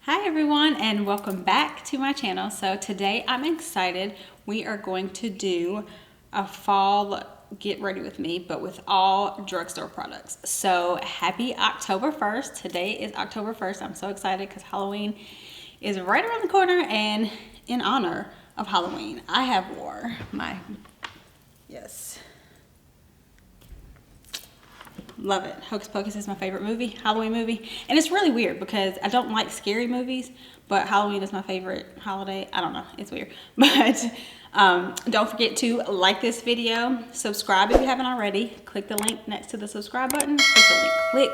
Hi everyone and welcome back to my channel. So today I'm excited. We are going to do a fall get ready with me, but with all drugstore products. So happy October 1st. Today is October 1st. I'm so excited because Halloween is right around the corner, and in honor of Halloween, I have wore my, yes, love it. Hocus Pocus is my favorite movie, Halloween movie. And it's really weird because I don't like scary movies, but Halloween is my favorite holiday. I don't know, it's weird. But don't forget to like this video, subscribe if you haven't already, click the link next to the subscribe button, click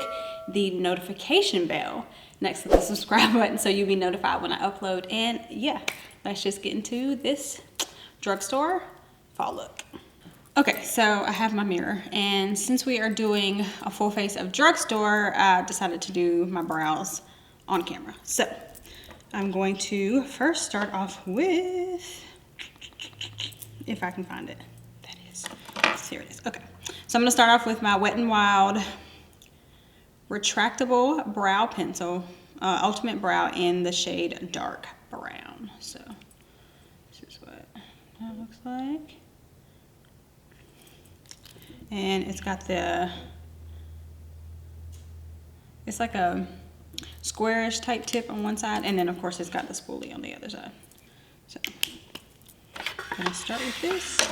the notification bell next to the subscribe button so you'll be notified when I upload. And yeah, let's just get into this drugstore fall look. Okay, so I have my mirror, and since we are doing a full face of drugstore, I decided to do my brows on camera. So I'm going to first start off with, if I can find it, that is, here it is. Okay, so I'm gonna start off with my Wet n Wild retractable brow pencil, Ultimate Brow in the shade dark brown. So this is what that looks like. And it's got it's like a squarish type tip on one side, and then of course it's got the spoolie on the other side. So I'm gonna start with this.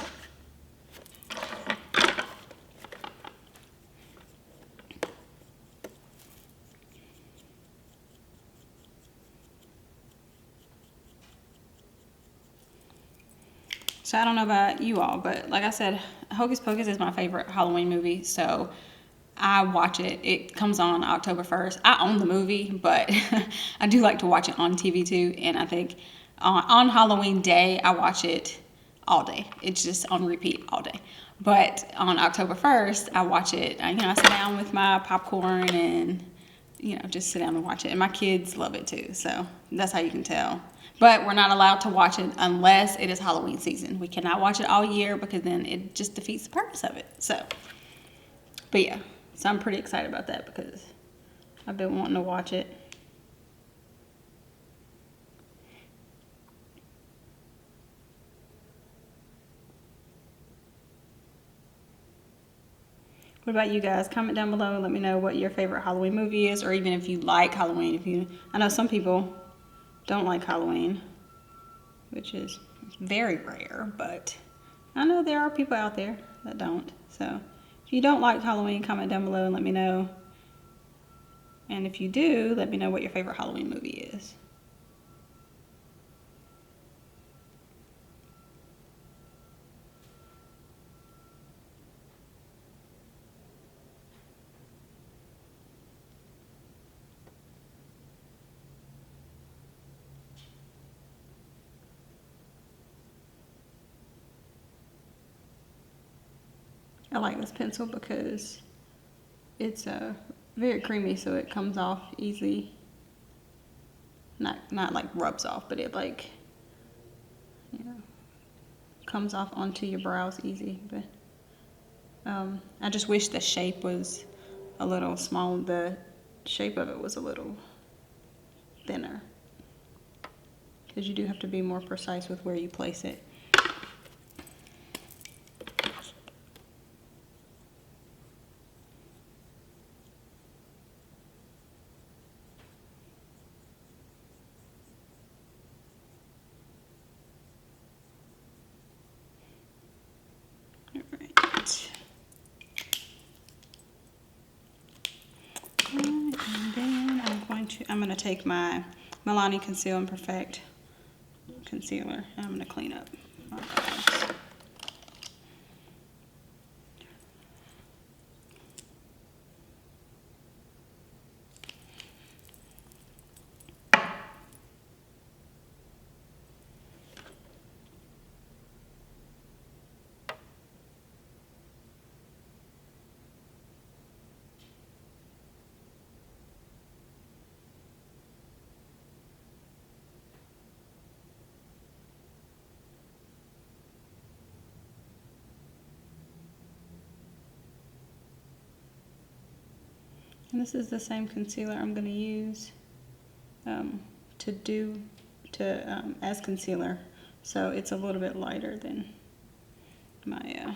So I don't know about you all, but like I said, Hocus Pocus is my favorite Halloween movie, so I watch it. It comes on October 1st. I own the movie, but I do like to watch it on TV too, and I think on Halloween day, I watch it all day. It's just on repeat all day. But on October 1st, I watch it, I sit down with my popcorn and, just sit down and watch it. And my kids love it too, so that's how you can tell. But we're not allowed to watch it unless it is Halloween season. We cannot watch it all year because then it just defeats the purpose of it. So, but yeah, so I'm pretty excited about that because I've been wanting to watch it. What about you guys? Comment down below and let me know what your favorite Halloween movie is, or even if you like Halloween. I know some people don't like Halloween, which is very rare, but I know there are people out there that don't. So if you don't like Halloween, comment down below and let me know. And if you do, let me know what your favorite Halloween movie is. I like this pencil because it's very creamy, so it comes off easy. Not like rubs off, but it like, comes off onto your brows easy. But I just wish the shape was a little small. The shape of it was a little thinner, because you do have to be more precise with where you place it. I'm going to take my Milani Conceal and Perfect concealer, and I'm going to clean up my brows. And this is the same concealer I'm going to use as concealer, so it's a little bit lighter than my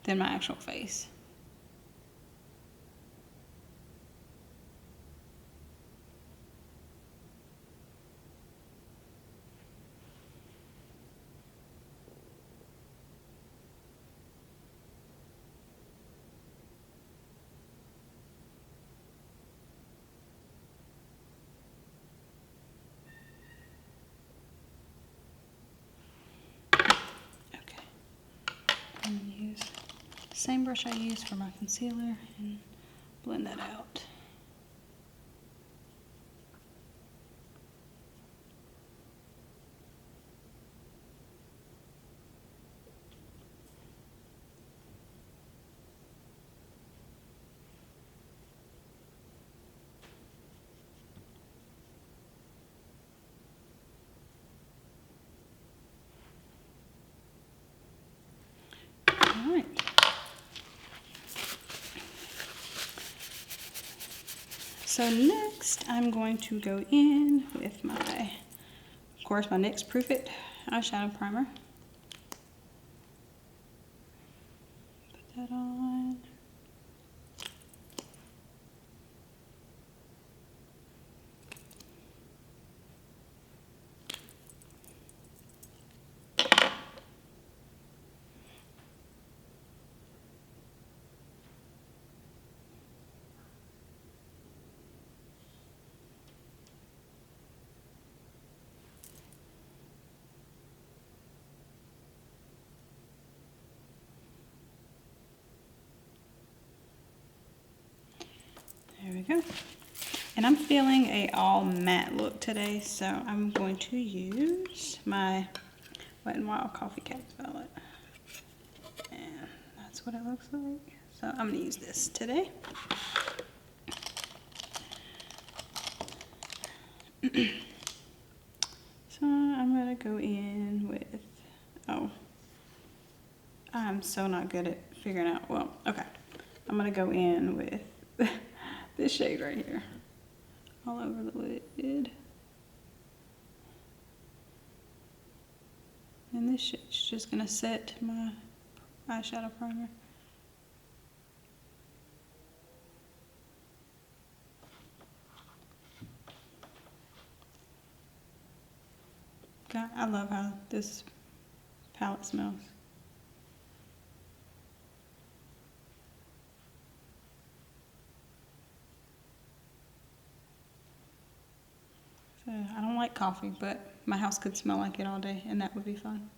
actual face. I'm going to use the same brush I used for my concealer and blend that out. All right. So next, I'm going to go in with my, of course, my NYX Proof It eyeshadow primer. Put that on. There we go. And I'm feeling a all matte look today, so I'm going to use my Wet n Wild Coffee Cats palette. And that's what it looks like. So I'm going to use this today. So I'm going to go in with, oh, I'm so not good at figuring out, well, okay. I'm going to go in with this shade right here, all over the lid. And this shade's just gonna set my eyeshadow primer. God, I love how this palette smells. So I don't like coffee, but my house could smell like it all day, and that would be fun.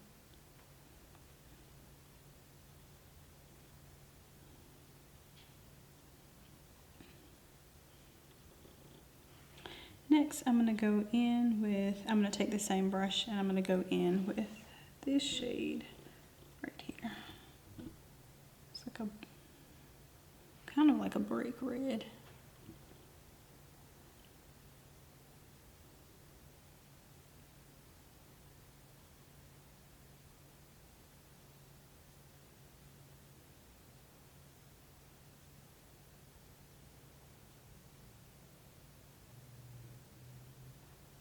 Next, I'm going to go in with, I'm going to take the same brush and I'm going to go in with this shade right here. It's like a, kind of like a brick red.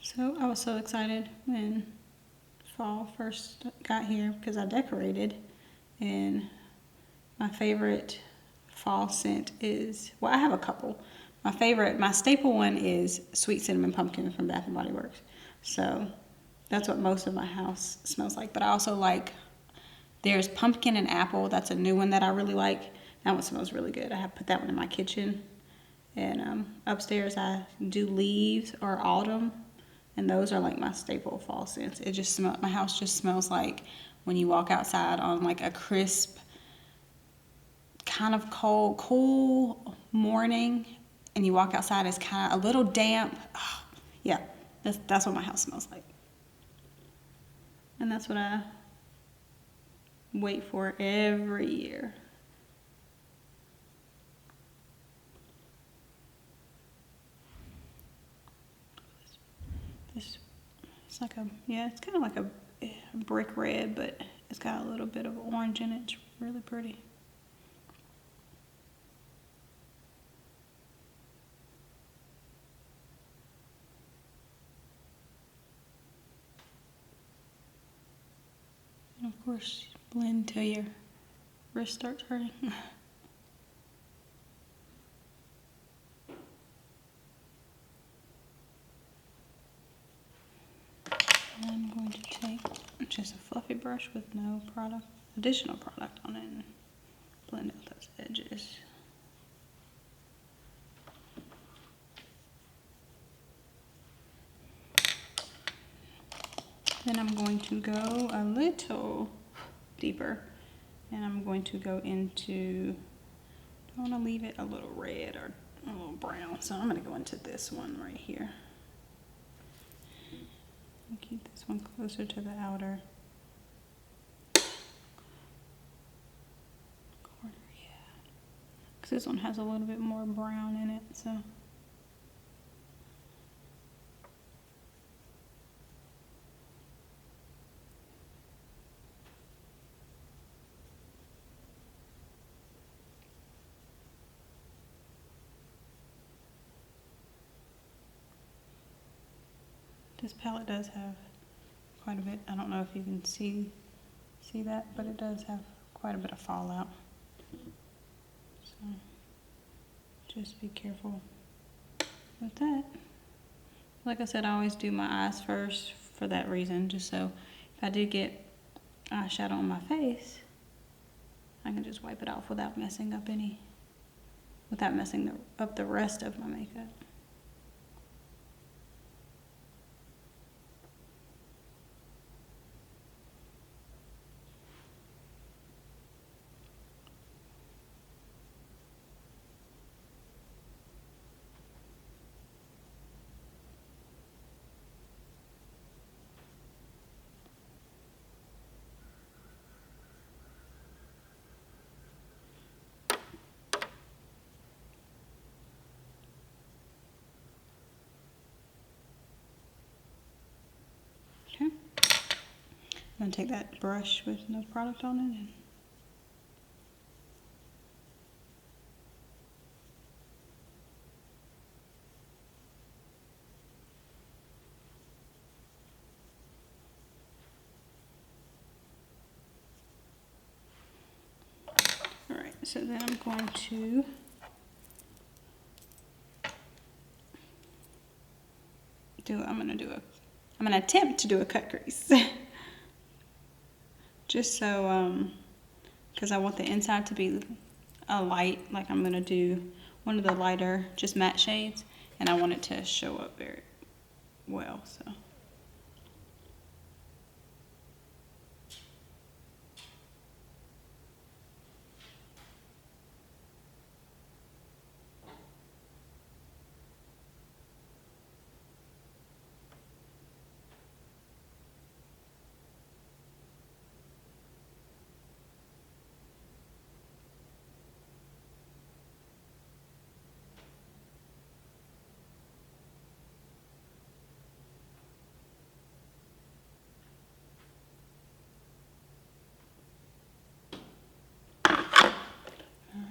So I was so excited when fall first got here because I decorated, and my favorite fall scent is, well, I have a couple. My staple one is Sweet Cinnamon Pumpkin from Bath & Body Works. So that's what most of my house smells like. But I also like, there's Pumpkin and Apple. That's a new one that I really like. That one smells really good. I have put that one in my kitchen. And upstairs I do Leaves or Autumn. And those are like my staple fall scents. It just my house just smells like when you walk outside on like a crisp, kind of cold, cool morning, and you walk outside, it's kind of a little damp. Oh, yeah, that's what my house smells like. And that's what I wait for every year. It's like it's kind of like a brick red, but it's got a little bit of orange in it. It's really pretty. course, blend till your wrist starts hurting. I'm going to take just a fluffy brush with no additional product on it, and blend out those edges. Then I'm going to go a little deeper, and I'm going to go into, I want to leave it a little red or a little brown, so I'm going to go into this one right here. And keep this one closer to the outer corner, yeah. Because this one has a little bit more brown in it, so. This palette does have quite a bit. I don't know if you can see that, but it does have quite a bit of fallout. So just be careful with that. Like I said, I always do my eyes first for that reason, just so if I do get eyeshadow on my face, I can just wipe it off without messing up the rest of my makeup. Okay. I'm going to take that brush with no product on it and alright, so then I'm going to I'm going to attempt to do a cut crease. Just so, because I want the inside to be a light, like I'm going to do one of the lighter, just matte shades, and I want it to show up very well, so.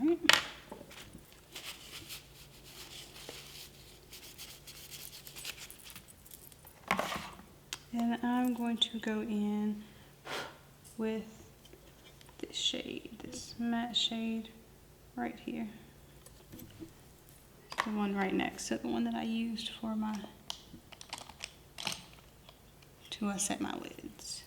Alright. And I'm going to go in with this shade, this matte shade right here. It's the one right next to the one that I used for to set my lids.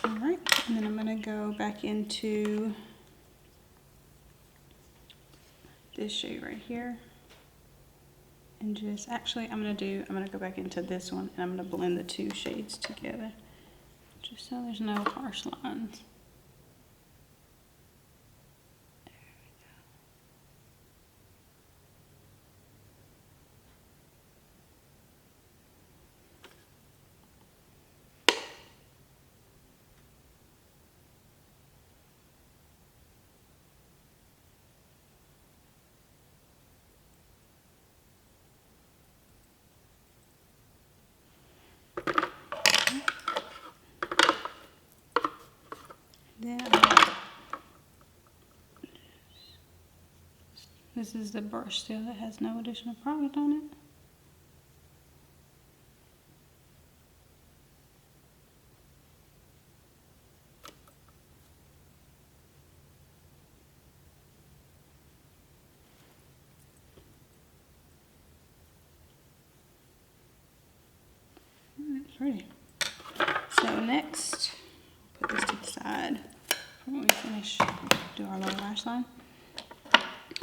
All right, and then I'm gonna go back into this shade right here. And just, actually, I'm gonna go back into this one and I'm gonna blend the two shades together, just so there's no harsh lines. Then this is the brush still that has no additional product on it. It's pretty. So next, put this to the side when we finish do our lower lash line.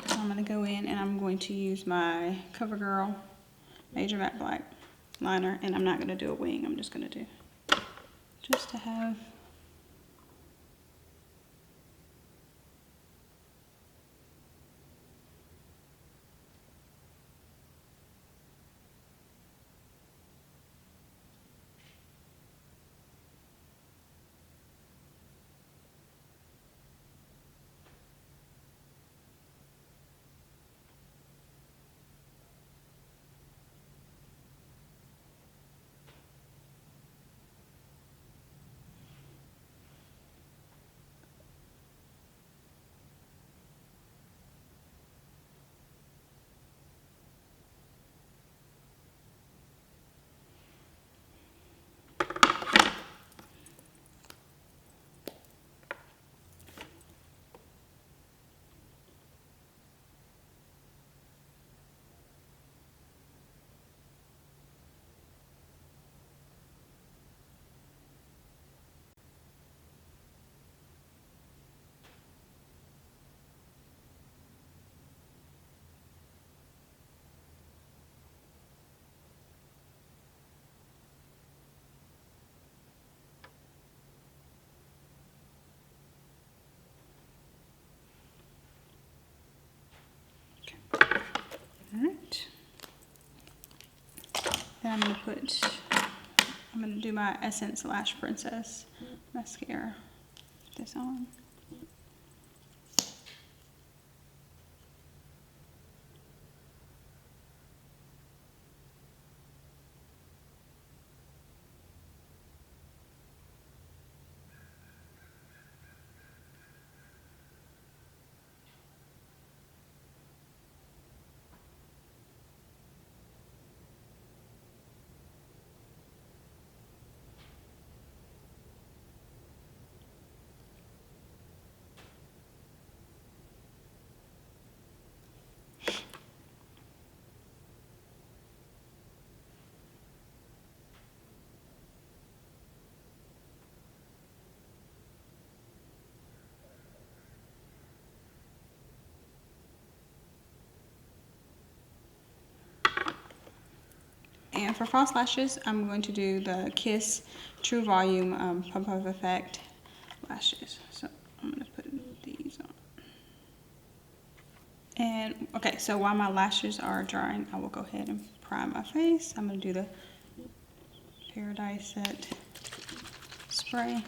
So I'm going to go in and I'm going to use my CoverGirl Major Matte Black liner, and I'm not going to do a wing. I'm just going to do just to have Alright. Then I'm going to do my Essence Lash Princess mascara. Put this on. And for false lashes, I'm going to do the Kiss True Volume Pump Up Effect lashes. So I'm going to put these on. And okay, so while my lashes are drying, I will go ahead and prime my face. I'm going to do the Paradise Set spray.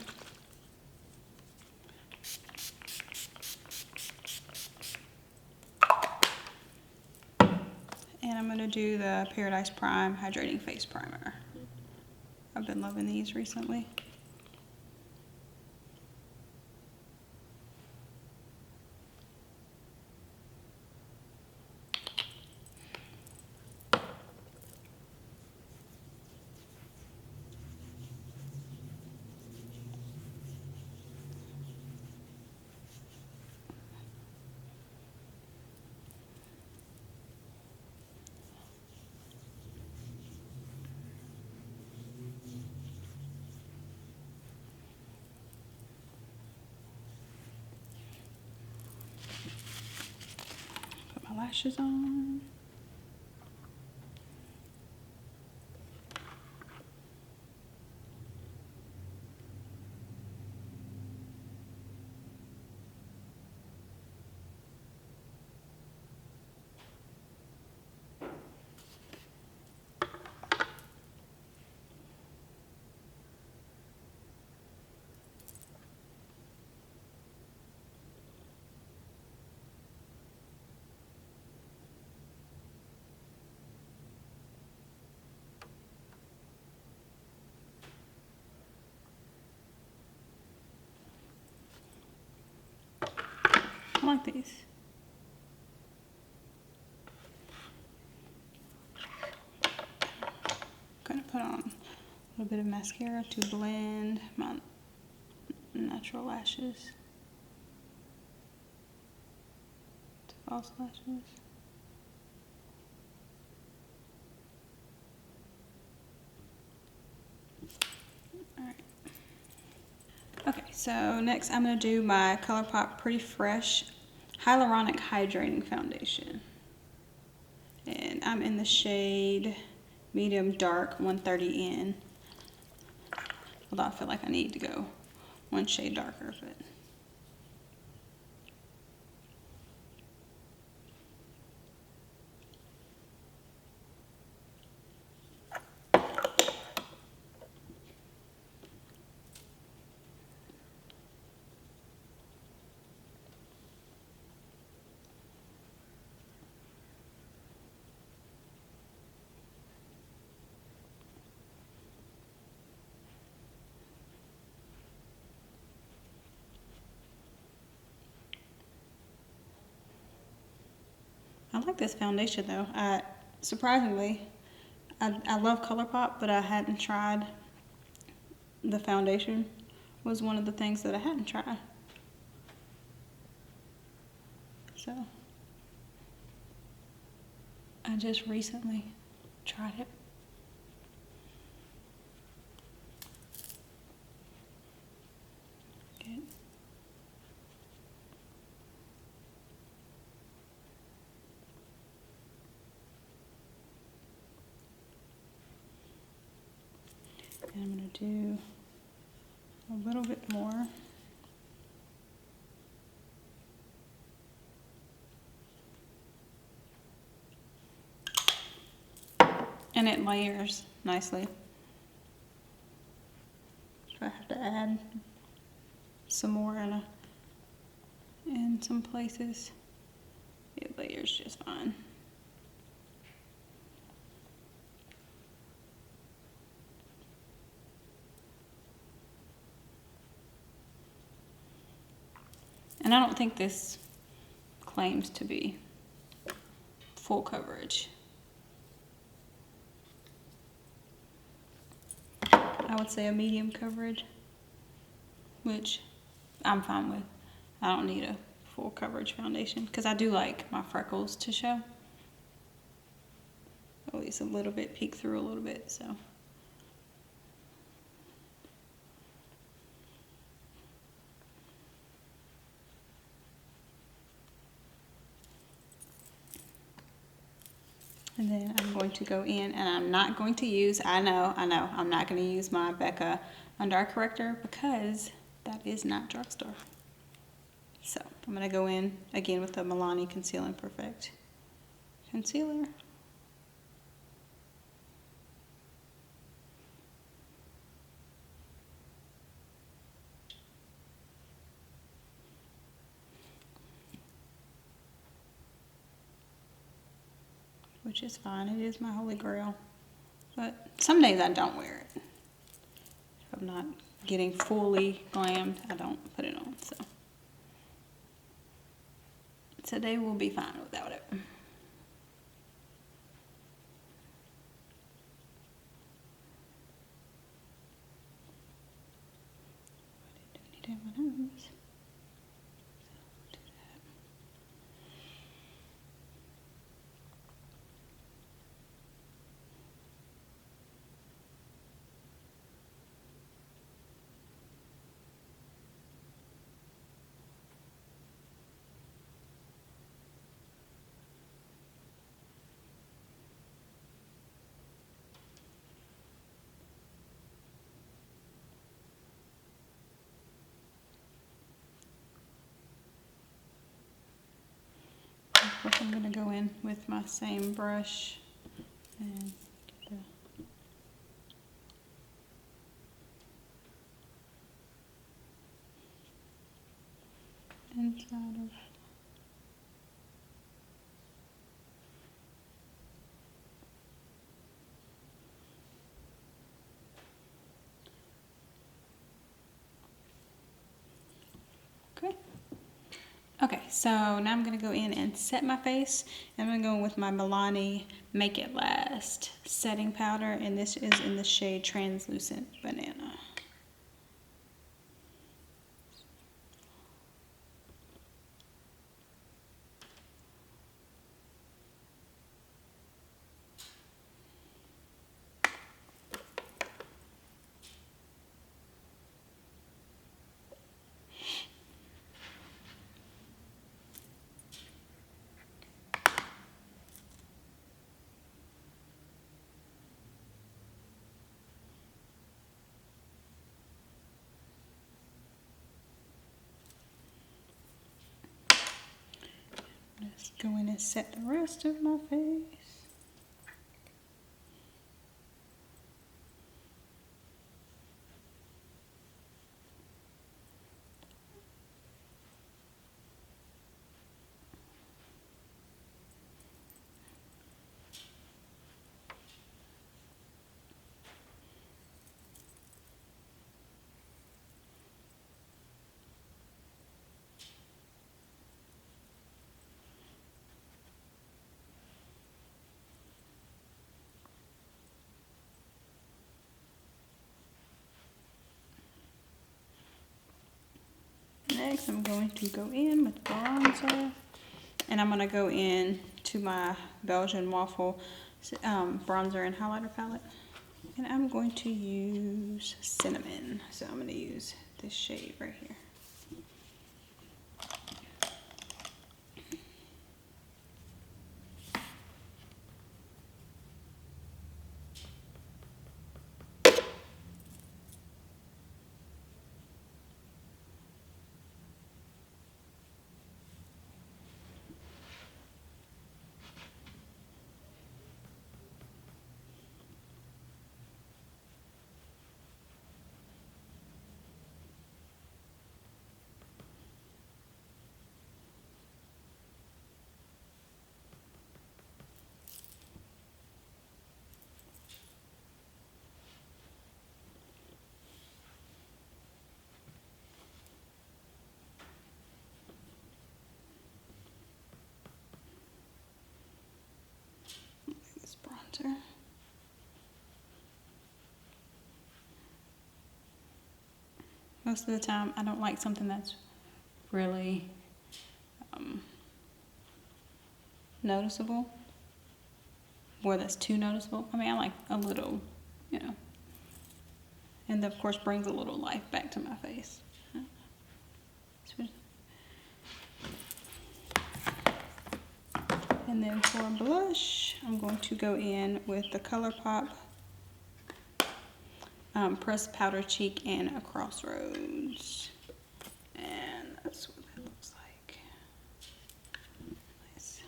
And I'm going to do the Paradise Prime Hydrating Face Primer. I've been loving these recently. lashes on. I like these. I'm gonna put on a little bit of mascara to blend my natural lashes to false lashes. Alright. Okay, so next I'm going to do my ColourPop Pretty Fresh Hyaluronic Hydrating Foundation. And I'm in the shade Medium Dark 130N. Although I feel like I need to go one shade darker, but I like this foundation though. Surprisingly, I love ColourPop, but I hadn't tried the foundation. Was one of the things that I hadn't tried. So I just recently tried it. Good. And I'm going to do a little bit more. And it layers nicely. So I have to add some more in some places. It layers just fine. And I don't think this claims to be full coverage. I would say a medium coverage, which I'm fine with. I don't need a full coverage foundation because I do like my freckles to show. At least a little bit, peek through a little bit, so. And then I'm going to go in and I'm not going to use, I know, I'm not going to use my Becca under eye corrector because that is not Drugstore. So I'm going to go in again with the Milani Conceal and Perfect concealer. Which is fine, it is my holy grail. But some days I don't wear it. If I'm not getting fully glammed, I don't put it on, so. Today we'll be fine without it. I didn't do any of my nose. course, I'm going to go in with my same brush and get the inside of. Okay. Okay, so now I'm going to go in and set my face. I'm going to go in with my Milani Make It Last setting powder, and this is in the shade Translucent Banana. Just go in and set the rest of my face. Next, I'm going to go in with bronzer, and I'm going to go in to my Belgian Waffle bronzer and highlighter palette, and I'm going to use Cinnamon. So I'm going to use this shade right here. This bronzer. Most of the time, I don't like something that's really noticeable, or that's too noticeable. I mean, I like a little, you know, and of course brings a little life back to my face. And then for blush, I'm going to go in with the ColourPop Pressed Powder Cheek and a Crossroads. And that's what that looks like. Nice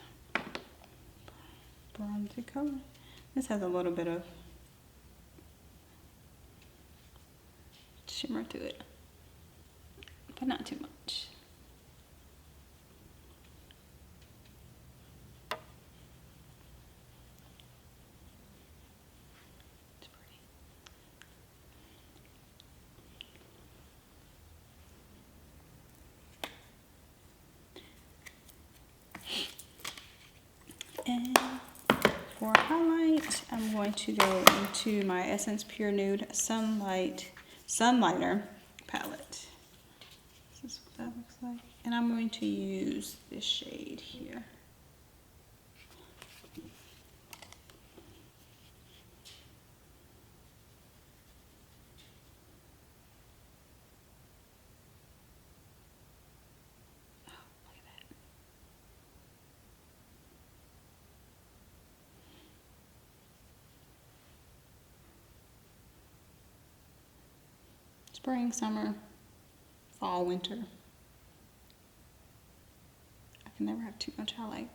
bronzy color. This has a little bit of shimmer to it, but not too much. And for highlight, I'm going to go into my Essence Pure Nude Sunlighter palette. This is what that looks like. And I'm going to use this shade here. Spring, summer, fall, winter. I can never have too much highlight.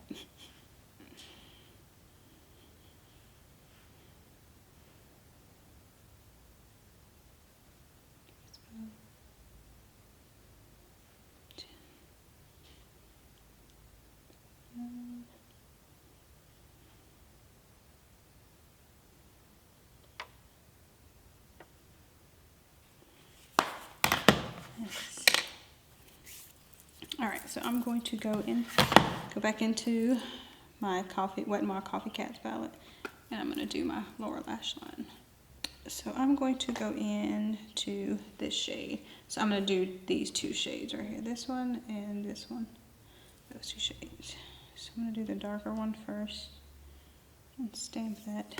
All right, so I'm going to go back into my Wet n Wild Coffee Cats palette, and I'm going to do my lower lash line. So I'm going to go into this shade. So I'm going to do these two shades right here, this one and this one, those two shades. So I'm going to do the darker one first and stamp that.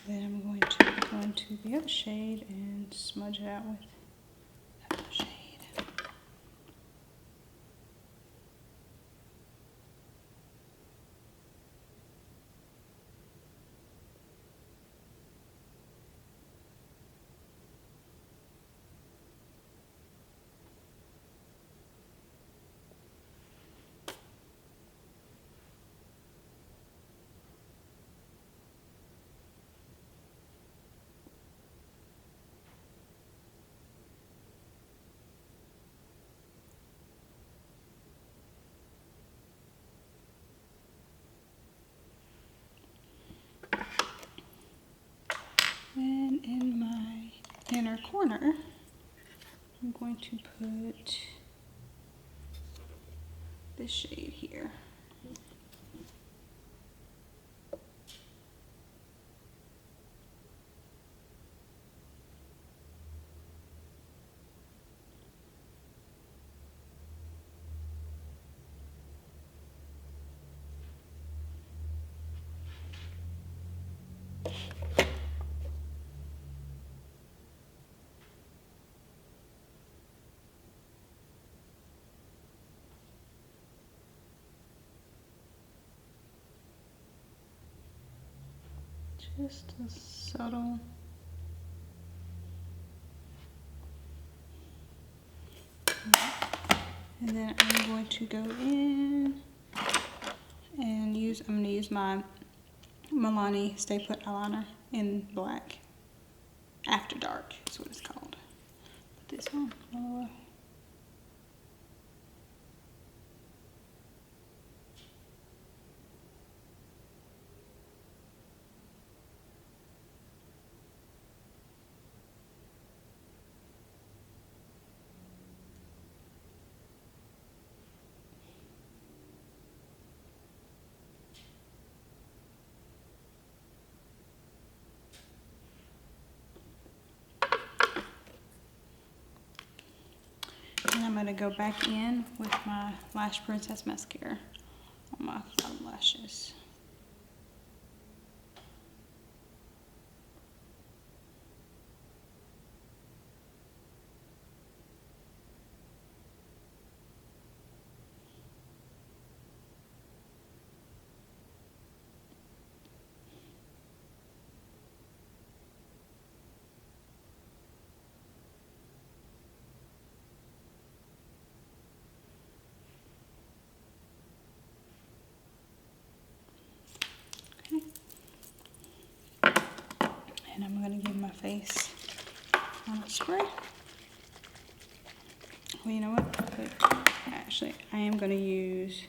Then I'm going to go into the other shade and smudge it out with that other shade. And in my inner corner, I'm going to put this shade here. Just a subtle. And then I'm going to go in and I'm going to use my Milani Stay Put eyeliner in black. After Dark is what it's called. Put this one all the way. And I'm going to go back in with my Lash Princess mascara on my bottom lashes. And I'm going to give my face on a spray. Well, you know what? Actually, I am going to use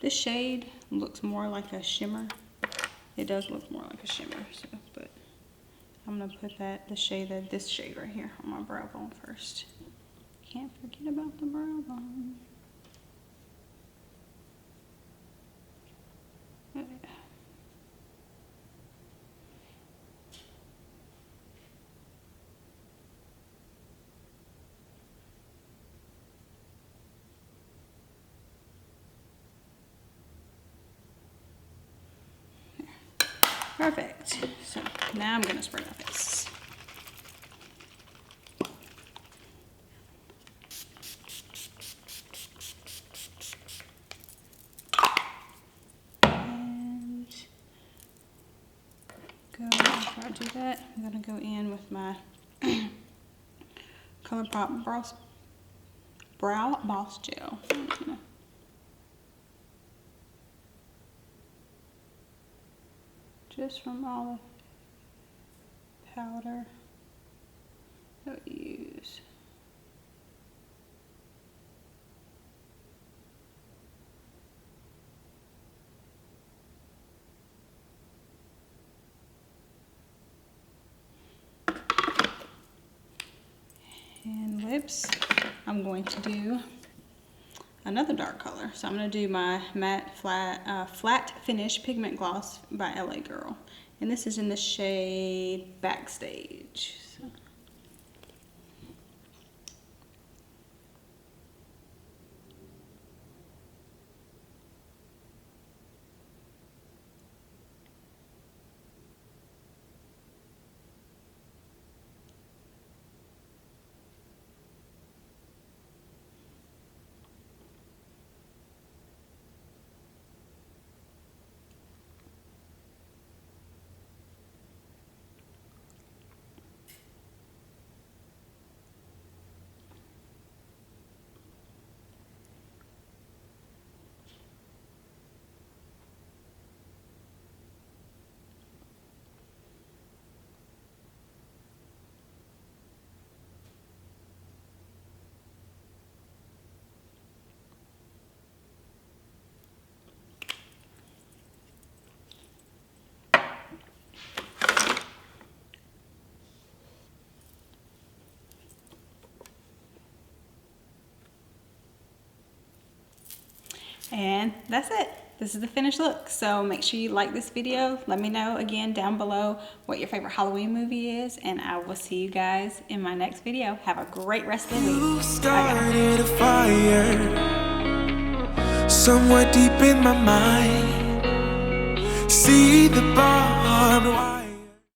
this shade. Looks more like a shimmer. It does look more like a shimmer, so, but I'm going to put this shade right here on my brow bone first. Can't forget about the brow bone. Perfect. So now I'm gonna spray my face. And before I do that, I'm gonna go in with my ColourPop Brow Boss Gel. Just from all the powder that we use. And lips, I'm going to do another dark color. So I'm going to do my matte flat finish pigment gloss by LA Girl. And this is in the shade Backstage. So. And that's it. This is the finished look. So make sure you like this video. Let me know again down below what your favorite Halloween movie is, and I will see you guys in my next video. Have a great rest of the week. You started a fire somewhere deep in my mind. See the barbed wire.